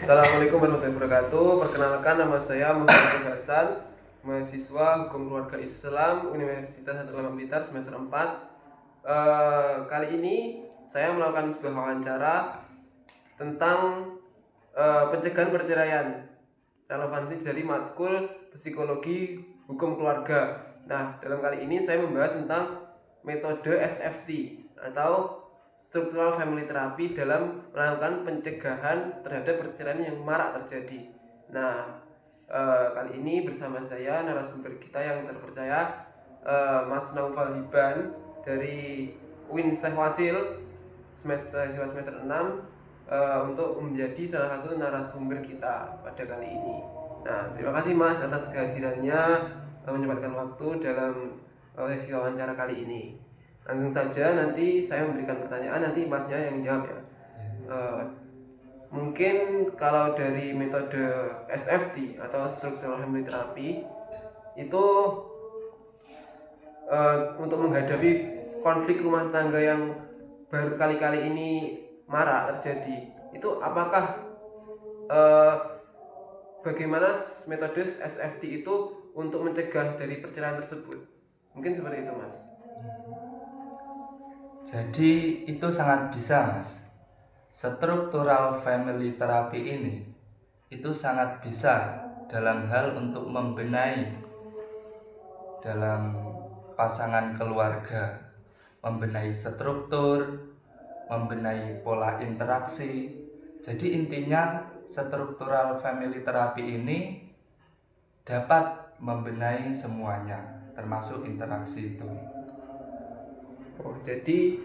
Assalamualaikum warahmatullahi wabarakatuh. Perkenalkan, nama saya Muhammad Hasan, mahasiswa Hukum Keluarga Islam Universitas Airlangga Blitar semester 4. Kali ini saya melakukan sebuah wawancara tentang pencegahan perceraian, relevansi dari matkul psikologi hukum keluarga. Nah, dalam kali ini saya membahas tentang metode SFT atau Structural Family Therapy dalam melakukan pencegahan terhadap perceraian yang marak terjadi. Nah, kali ini bersama saya narasumber kita yang terpercaya, Mas Naufal Hiban dari UIN Syekh Wasil semester 6, untuk menjadi salah satu narasumber kita pada kali ini. Nah, terima kasih Mas atas kehadirannya, menyempatkan waktu dalam sesi wawancara kali ini. Langsung saja nanti saya memberikan pertanyaan, nanti Masnya yang jawab ya. Mungkin kalau dari metode SFT atau Structural Family Therapy itu untuk menghadapi konflik rumah tangga yang baru kali-kali ini marak terjadi, itu apakah bagaimana metode SFT itu untuk mencegah dari perceraian tersebut? Mungkin seperti itu Mas. Jadi itu sangat bisa, Mas. Structural family therapy ini itu sangat bisa dalam hal untuk membenahi dalam pasangan keluarga, membenahi struktur, membenahi pola interaksi. Jadi intinya structural family therapy ini dapat membenahi semuanya, termasuk interaksi itu. Oh, jadi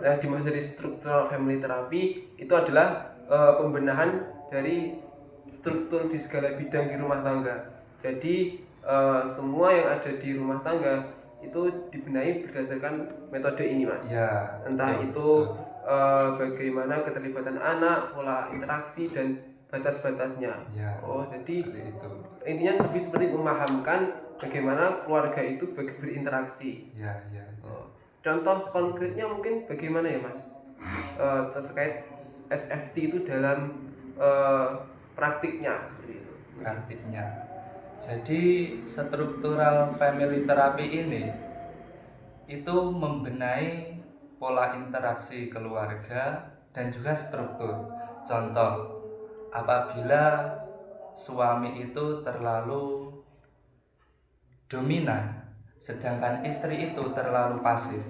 yang dimaksud dari structural family therapy itu adalah pembenahan dari struktur di segala bidang di rumah tangga. Jadi semua yang ada di rumah tangga itu dibenahi berdasarkan metode ini, Mas. Ya, Entah betul, itu betul. bagaimana keterlibatan anak, pola interaksi dan batas-batasnya. Ya, Oh, jadi seperti itu. intinya lebih seperti memahamkan bagaimana keluarga itu berinteraksi. Ya, ya, ya. Contoh konkretnya mungkin bagaimana ya Mas, terkait SFT itu dalam praktiknya seperti itu. Praktiknya. Jadi struktural family therapy ini itu membenahi pola interaksi keluarga dan juga struktur. Contoh, apabila suami itu terlalu dominan sedangkan istri itu terlalu pasif.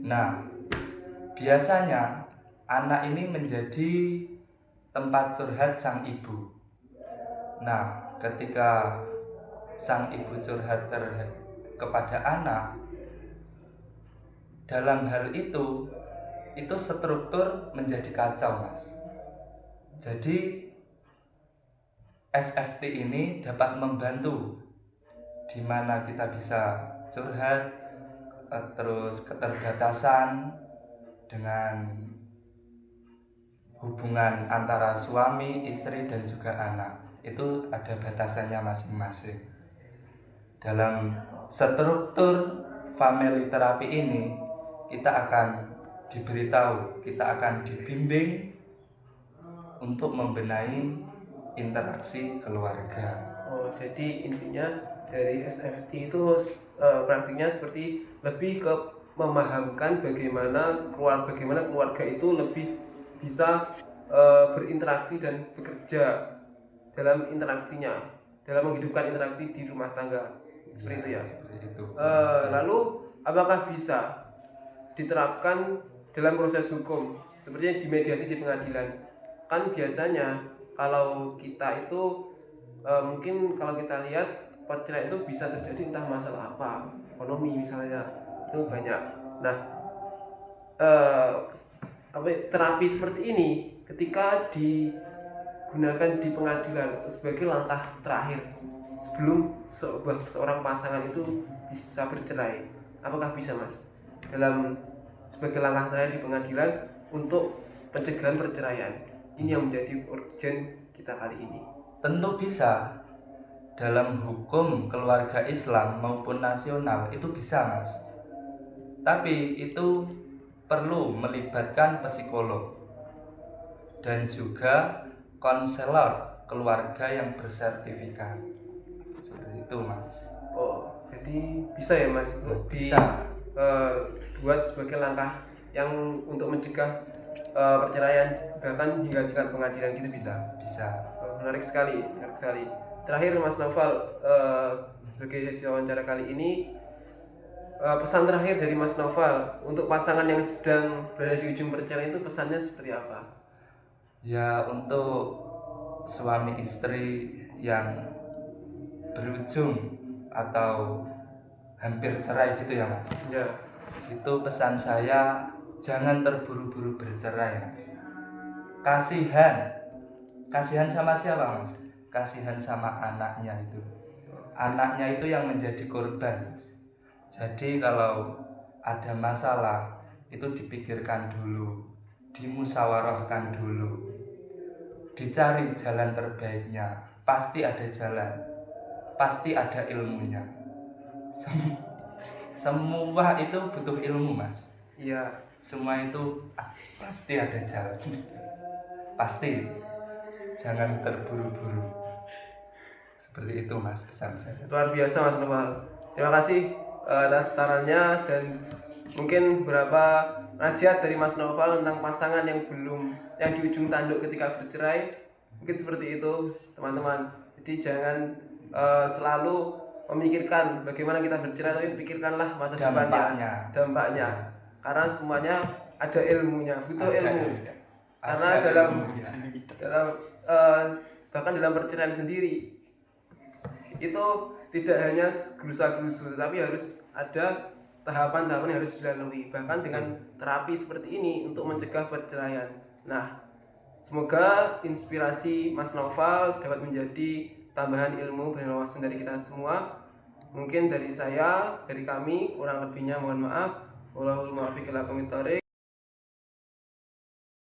Nah, biasanya anak ini menjadi tempat curhat sang ibu. Nah, ketika sang ibu curhat kepada anak, dalam hal itu struktur menjadi kacau, Mas. Jadi SFT ini dapat membantu di mana kita bisa curhat, terus keterbatasan dengan hubungan antara suami, istri, dan juga anak. Itu ada batasannya masing-masing. Dalam struktur family therapy ini, kita akan diberitahu, kita akan dibimbing untuk membenahi interaksi keluarga. Oh, jadi intinya dari SFT itu praktiknya seperti lebih ke memahamkan bagaimana keluarga itu lebih bisa berinteraksi dan bekerja dalam interaksinya, dalam menghidupkan interaksi di rumah tangga. Seperti itu ya. Seperti itu. Lalu apakah bisa diterapkan dalam proses hukum seperti di mediasi di pengadilan? Kan biasanya kalau kita itu mungkin kalau kita lihat perceraian itu bisa terjadi entah masalah apa, ekonomi misalnya, itu banyak. Nah, terapi seperti ini ketika digunakan di pengadilan sebagai langkah terakhir sebelum seorang pasangan itu bisa bercerai, apakah bisa Mas dalam sebagai langkah terakhir di pengadilan untuk pencegahan perceraian? Ini yang menjadi urgen kita kali ini. Tentu bisa. Dalam hukum keluarga Islam maupun nasional itu bisa, Mas. Tapi itu perlu melibatkan psikolog dan juga konselor keluarga yang bersertifikat. Seperti itu Mas. Oh, jadi bisa ya Mas Bisa. buat sebagai langkah yang untuk mencegah perceraian bahkan hingga tingkat pengadilan gitu bisa. Bisa. Menarik sekali, menarik sekali. Terakhir Mas Naufal, sebagai sesi wawancara kali ini, pesan terakhir dari Mas Naufal untuk pasangan yang sedang berada di ujung perceraian itu pesannya seperti apa? Ya, untuk suami istri yang berujung atau hampir cerai gitu ya Mas. Ya, Itu pesan saya, jangan terburu-buru bercerai Mas. Kasihan sama siapa Mas? Kasihan sama anaknya itu. Anaknya itu yang menjadi korban Mas. Jadi kalau ada masalah itu dipikirkan dulu, dimusyawarahkan dulu, dicari jalan terbaiknya. Pasti ada jalan, pasti ada ilmunya. Semua itu butuh ilmu Mas. iya. Semua itu pasti ada jalan. Pasti. Jangan terburu-buru. Seperti itu Mas pesan saya. Luar biasa Mas Naufal. Terima kasih atas sarannya dan mungkin beberapa nasihat dari Mas Naufal tentang pasangan yang di ujung tanduk ketika bercerai. Mungkin seperti itu teman-teman. Jadi jangan selalu memikirkan bagaimana kita bercerai, tapi pikirkanlah masa depannya, dampaknya. Karena semuanya ada ilmunya, butuh ilmu. Karena dalam bahkan dalam perceraian sendiri itu tidak hanya gerusa-gerusu, tapi harus ada tahapan-tahapan yang harus dilalui, bahkan dengan terapi seperti ini untuk mencegah perceraian. Nah, semoga inspirasi Mas Naufal dapat menjadi tambahan ilmu dan wawasan dari kita semua. Mungkin dari saya, dari kami, kurang lebihnya mohon maaf. Wallahul muwaffiq ila aqwamit thoriq.